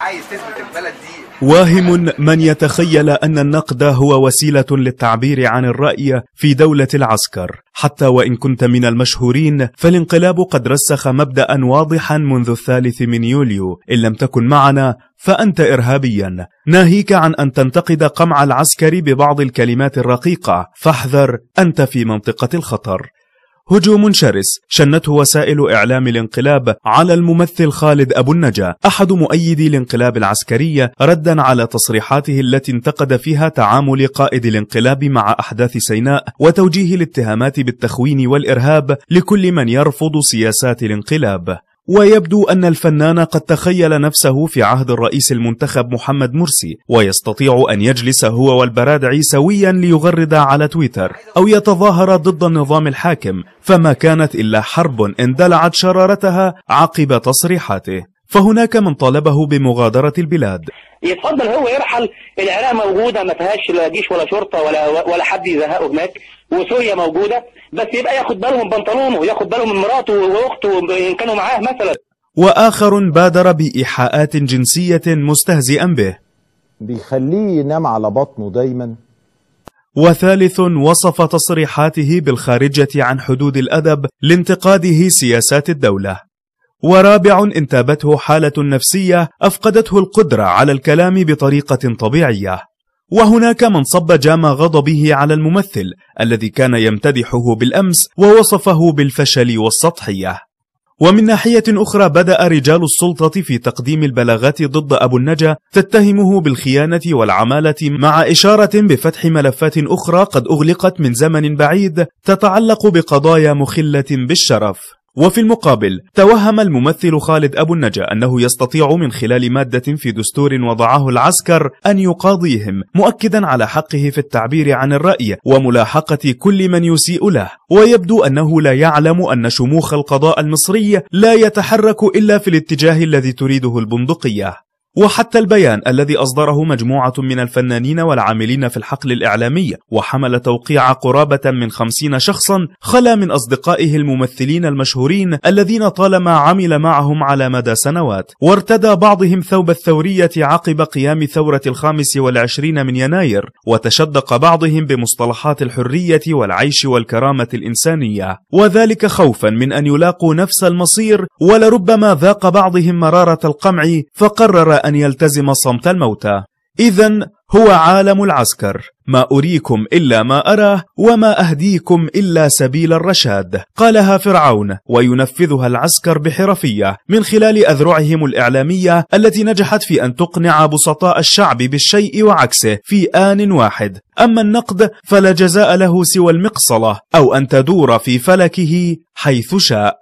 عايز تثبت البلد دي. واهم من يتخيل أن النقد هو وسيلة للتعبير عن الرأي في دولة العسكر. حتى وإن كنت من المشهورين، فالانقلاب قد رسخ مبدأ واضحا منذ 3 يوليو: إن لم تكن معنا فأنت إرهابيا. ناهيك عن أن تنتقد قمع العسكر ببعض الكلمات الرقيقة، فاحذر، أنت في منطقة الخطر. هجوم شرس شنته وسائل إعلام الانقلاب على الممثل خالد أبو النجا، أحد مؤيدي الانقلاب العسكري، ردا على تصريحاته التي انتقد فيها تعامل قائد الانقلاب مع أحداث سيناء، وتوجيه الاتهامات بالتخوين والإرهاب لكل من يرفض سياسات الانقلاب. ويبدو أن الفنان قد تخيل نفسه في عهد الرئيس المنتخب محمد مرسي، ويستطيع أن يجلس هو والبرادعي سويا ليغرد على تويتر أو يتظاهر ضد النظام الحاكم، فما كانت إلا حرب اندلعت شرارتها عقب تصريحاته. فهناك من طالبه بمغادرة البلاد. يتفضل هو يرحل، العراق موجودة ما فيهاش لا جيش ولا شرطة ولا حد يزهقه هناك، وسوريا موجودة، بس يبقى ياخد باله من بنطلونه، ياخد باله من مراته واخته ان كانوا معاه مثلا. وآخر بادر بإيحاءات جنسية مستهزئا به، بيخليه ينام على بطنه دايما. وثالث وصف تصريحاته بالخارجة عن حدود الأدب لانتقاده سياسات الدولة. ورابع انتابته حالة نفسية أفقدته القدرة على الكلام بطريقة طبيعية. وهناك من صب جام غضبه على الممثل الذي كان يمتدحه بالأمس ووصفه بالفشل والسطحية. ومن ناحية أخرى بدأ رجال السلطة في تقديم البلاغات ضد أبو النجا تتهمه بالخيانة والعمالة، مع إشارة بفتح ملفات أخرى قد أغلقت من زمن بعيد تتعلق بقضايا مخلة بالشرف. وفي المقابل توهم الممثل خالد أبو النجا أنه يستطيع من خلال مادة في دستور وضعه العسكر أن يقاضيهم، مؤكدا على حقه في التعبير عن الرأي وملاحقة كل من يسيء له. ويبدو أنه لا يعلم أن شموخ القضاء المصري لا يتحرك إلا في الاتجاه الذي تريده البندقية. وحتى البيان الذي أصدره مجموعة من الفنانين والعاملين في الحقل الإعلامي وحمل توقيع قرابة من 50 شخصا خلا من أصدقائه الممثلين المشهورين الذين طالما عمل معهم على مدى سنوات، وارتدى بعضهم ثوب الثورية عقب قيام ثورة 25 من يناير، وتشدق بعضهم بمصطلحات الحرية والعيش والكرامة الإنسانية، وذلك خوفا من أن يلاقوا نفس المصير، ولربما ذاق بعضهم مرارة القمع فقرر أن يلتزم صمت الموتى. إذن هو عالم العسكر، ما أريكم إلا ما أراه وما أهديكم إلا سبيل الرشاد، قالها فرعون، وينفذها العسكر بحرفية من خلال أذرعهم الإعلامية التي نجحت في أن تقنع بسطاء الشعب بالشيء وعكسه في آن واحد. أما النقد فلا جزاء له سوى المقصلة، أو أن تدور في فلكه حيث شاء.